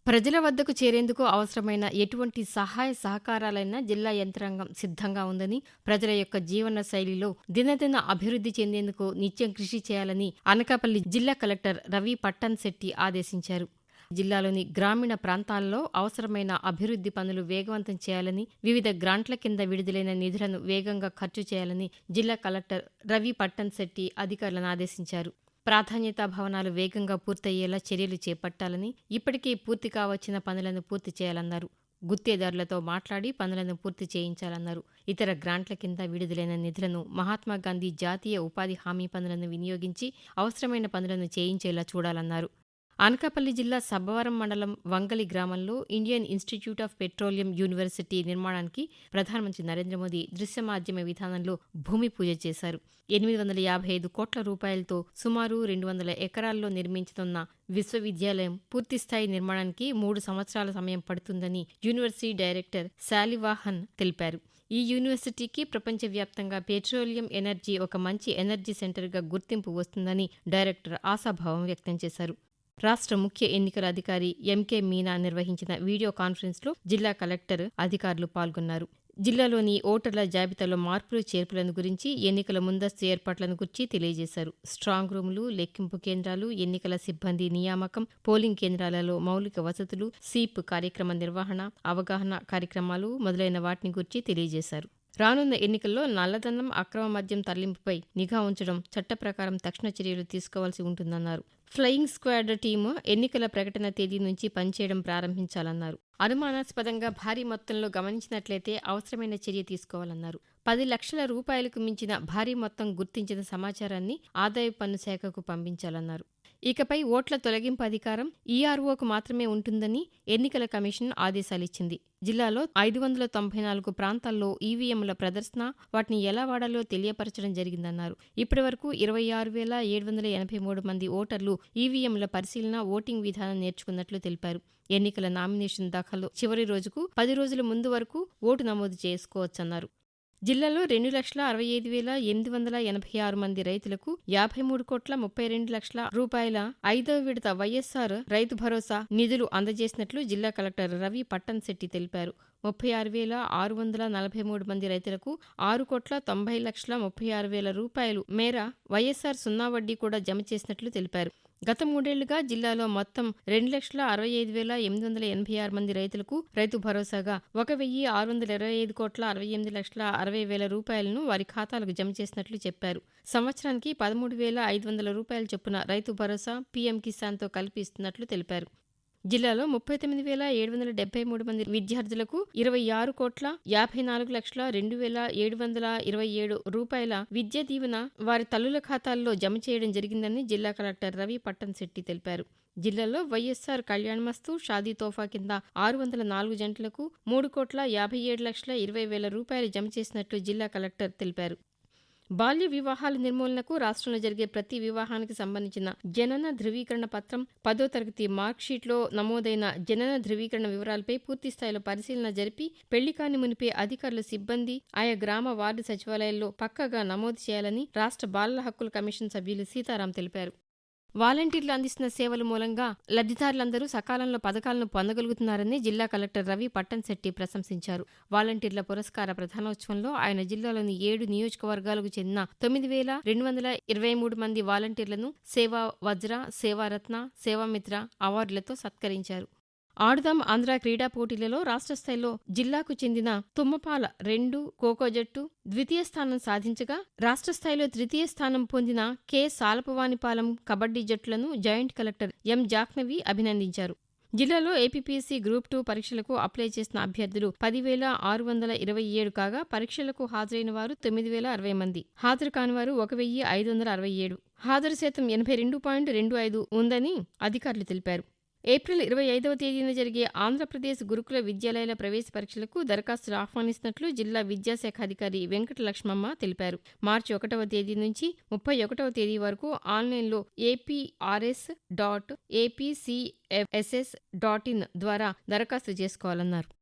ప్రజల వద్దకు చేరేందుకు అవసరమైన ఎటువంటి సహాయ సహకారాలైనా జిల్లా యంత్రాంగం సిద్ధంగా ఉందని, ప్రజల యొక్క జీవన శైలిలో దినదిన అభివృద్ధి చెందేందుకు నిత్యం కృషి చేయాలని అనకాపల్లి జిల్లా కలెక్టర్ రవి పట్టణశెట్టి ఆదేశించారు. జిల్లాలోని గ్రామీణ ప్రాంతాల్లో అవసరమైన అభివృద్ధి పనులు వేగవంతం చేయాలని, వివిధ గ్రాంట్ల కింద విడుదలైన నిధులను వేగంగా ఖర్చు చేయాలని జిల్లా కలెక్టర్ రవి పట్టణశెట్టి అధికారులను ఆదేశించారు. ప్రాధాన్యతా భవనాలు వేగంగా పూర్తయ్యేలా చర్యలు చేపట్టాలని, ఇప్పటికే పూర్తి కావచ్చిన పనులను పూర్తి చేయాలన్నారు. గుత్తేదారులతో మాట్లాడి పనులను పూర్తి చేయించాలన్నారు. ఇతర గ్రాంట్ల కింద విడుదలైన నిధులను మహాత్మాగాంధీ జాతీయ ఉపాధి హామీ పనులను వినియోగించి అవసరమైన పనులను చేయించేలా చూడాలన్నారు. అనకాపల్లి జిల్లా సబ్బవరం మండలం వంగలి గ్రామంలో Indian institute of petroleum university నిర్మాణానికి ప్రధానమంత్రి నరేంద్ర మోదీ దృశ్య మాధ్యమ విధానంలో భూమి పూజ చేశారు. 855 కోట్ల రూపాయలతో సుమారు 200 ఎకరాల్లో నిర్మించనున్న విశ్వవిద్యాలయం పూర్తిస్థాయి నిర్మాణానికి 3 సంవత్సరాల సమయం పడుతుందని యూనివర్సిటీ డైరెక్టర్ శాలివాహన్ తెలిపారు. ఈ యూనివర్సిటీకి ప్రపంచవ్యాప్తంగా పెట్రోలియం ఎనర్జీ ఒక మంచి ఎనర్జీ సెంటర్గా గుర్తింపు వస్తుందని డైరెక్టర్ ఆశాభావం వ్యక్తం చేశారు. రాష్ట్ర ముఖ్య ఎన్నికల అధికారి ఎంకే మీనా నిర్వహించిన వీడియో కాన్ఫరెన్స్లో జిల్లా కలెక్టర్, అధికారులు పాల్గొన్నారు. జిల్లాలోని ఓటర్ల జాబితాలో మార్పులు చేర్పులను గురించి, ఎన్నికల ముందస్తు ఏర్పాట్లను గురించి తెలియజేశారు. స్ట్రాంగ్ రూములు, లెక్కింపు కేంద్రాలు, ఎన్నికల సిబ్బంది నియామకం, పోలింగ్ కేంద్రాలలో మౌలిక వసతులు, స్వీప్ కార్యక్రమ నిర్వహణ, అవగాహన కార్యక్రమాలు మొదలైన వాటిని గురించి తెలియజేశారు. రానున్న ఎన్నికల్లో నల్లధనం, అక్రమ మద్యం తరలింపుపై నిఘా ఉంచడం, చట్ట ప్రకారం తక్షణ చర్యలు తీసుకోవాల్సి ఉంటుందన్నారు. ఫ్లయింగ్ స్క్వాడ్ టీము ఎన్నికల ప్రకటన తేదీ నుంచి పనిచేయడం ప్రారంభించాలన్నారు. అనుమానాస్పదంగా భారీ మొత్తంలో గమనించినట్లయితే అవసరమైన చర్య తీసుకోవాలన్నారు. 10 లక్షల రూపాయలకు మించిన భారీ మొత్తం గుర్తించిన సమాచారాన్ని ఆదాయపు పన్ను శాఖకు పంపించాలన్నారు. ఇకపై ఓట్ల తొలగింపు అధికారం ఈఆర్ఓకు మాత్రమే ఉంటుందని ఎన్నికల కమిషన్ ఆదేశాలిచ్చింది. జిల్లాలో 594 ప్రాంతాల్లో ఈవీఎంల ప్రదర్శన, వాటిని ఎలా వాడాలో తెలియపరచడం జరిగిందన్నారు. ఇప్పటివరకు 26,783 మంది ఓటర్లు ఈవీఎంల పరిశీలన, ఓటింగ్ విధానం నేర్చుకున్నట్లు తెలిపారు. ఎన్నికల నామినేషన్ దాఖలు చివరి రోజుకు 10 రోజుల ముందు వరకు ఓటు నమోదు చేసుకోవచ్చన్నారు. జిల్లాలో 2,65,886 మంది రైతులకు 53,32,00,000 రూపాయల 5వ విడత వైఎస్సార్ రైతు భరోసా నిధులు అందజేసినట్లు జిల్లా కలెక్టర్ రవి పట్టణశెట్టి తెలిపారు. 36,643 మంది రైతులకు 6,90,36,000 రూపాయలు మేర వైఎస్సార్ సున్నా వడ్డీ కూడా జమ చేసినట్లు తెలిపారు. గత 3 ఏళ్లుగా జిల్లాలో మొత్తం 2,65,886 మంది రైతులకు రైతు భరోసాగా 1,625,68,60,60,000 రూపాయలను వారి ఖాతాలకు జమ చేసినట్లు చెప్పారు. సంవత్సరానికి 13,500 రూపాయల చొప్పున రైతు భరోసా, పీఎం కిసాన్తో కలిపి ఇస్తున్నట్లు తెలిపారు. జిల్లాలో 39,773 మంది విద్యార్థులకు 26,54,02,727 రూపాయల విద్యా దీవెన వారి తల్లుల ఖాతాల్లో జమ చేయడం జరిగిందని జిల్లా కలెక్టర్ రవి పట్టణశెట్టి తెలిపారు. జిల్లాలో వైఎస్సార్ కళ్యాణ్మస్తు, షాదీ తోఫా కింద 604 జంటలకు 3,57,20,000 రూపాయలు జమ చేసినట్లు జిల్లా కలెక్టర్ తెలిపారు. బాల్య వివాహాల నిర్మూలనకు రాష్ట్రంలో జరిగే ప్రతి వివాహానికి సంబంధించిన జనన ధృవీకరణ పత్రం, 10వ తరగతి మార్క్షీట్లో నమోదైన జనన ధృవీకరణ వివరాలపై పూర్తిస్థాయిలో పరిశీలన జరిపి పెళ్లి కాని మునిపే అధికారులు, సిబ్బంది ఆయా గ్రామ వార్డు సచివాలయాల్లో పక్కాగా నమోదు చేయాలని రాష్ట్ర బాలల హక్కుల కమిషన్ సభ్యులు సీతారాం తెలిపారు. వాలంటీర్లు అందిస్తున్న సేవల మూలంగా లబ్ధిదారులందరూ సకాలంలో పథకాలను పొందగలుగుతున్నారని జిల్లా కలెక్టర్ రవి పట్టణశెట్టి ప్రశంసించారు. వాలంటీర్ల పురస్కార ప్రధానోత్సవంలో ఆయన జిల్లాలోని 7 నియోజకవర్గాలకు చెందిన 9,223 మంది వాలంటీర్లను సేవా వజ్ర, సేవారత్న, సేవామిత్ర అవార్డులతో సత్కరించారు. ఆడుదాం ఆంధ్ర క్రీడా పోటీలలో రాష్ట్ర స్థాయిలో జిల్లాకు చెందిన తుమ్మపాల 2 ఖోఖో జట్టు ద్వితీయ స్థానం సాధించగా, రాష్ట్ర స్థాయిలో తృతీయ స్థానం పొందిన కె సాలపవానిపాలెం కబడ్డీ జట్టులను జాయింట్ కలెక్టర్ ఎం జాహ్నవి అభినందించారు. జిల్లాలో ఏపీపీఎస్సీ గ్రూప్ 2 పరీక్షలకు అప్లై చేసిన అభ్యర్థులు 10,627 కాగా, పరీక్షలకు హాజరైన వారు 9,060 మంది, హాజరు కానివారు 1,567. హాజరు శాతం 82.25 ఉందని అధికారులు తెలిపారు. ఏప్రిల్ 25వ తేదీన జరిగే ఆంధ్రప్రదేశ్ గురుకుల విద్యాలయాల ప్రవేశ పరీక్షలకు దరఖాస్తులు ఆహ్వానిస్తున్నట్లు జిల్లా విద్యాశాఖ అధికారి వెంకట లక్ష్మమ్మ తెలిపారు. మార్చి 1వ తేదీ నుంచి 31వ తేదీ వరకు ఆన్లైన్లో aprs.apcfss.in ద్వారా దరఖాస్తు చేసుకోవాలన్నారు.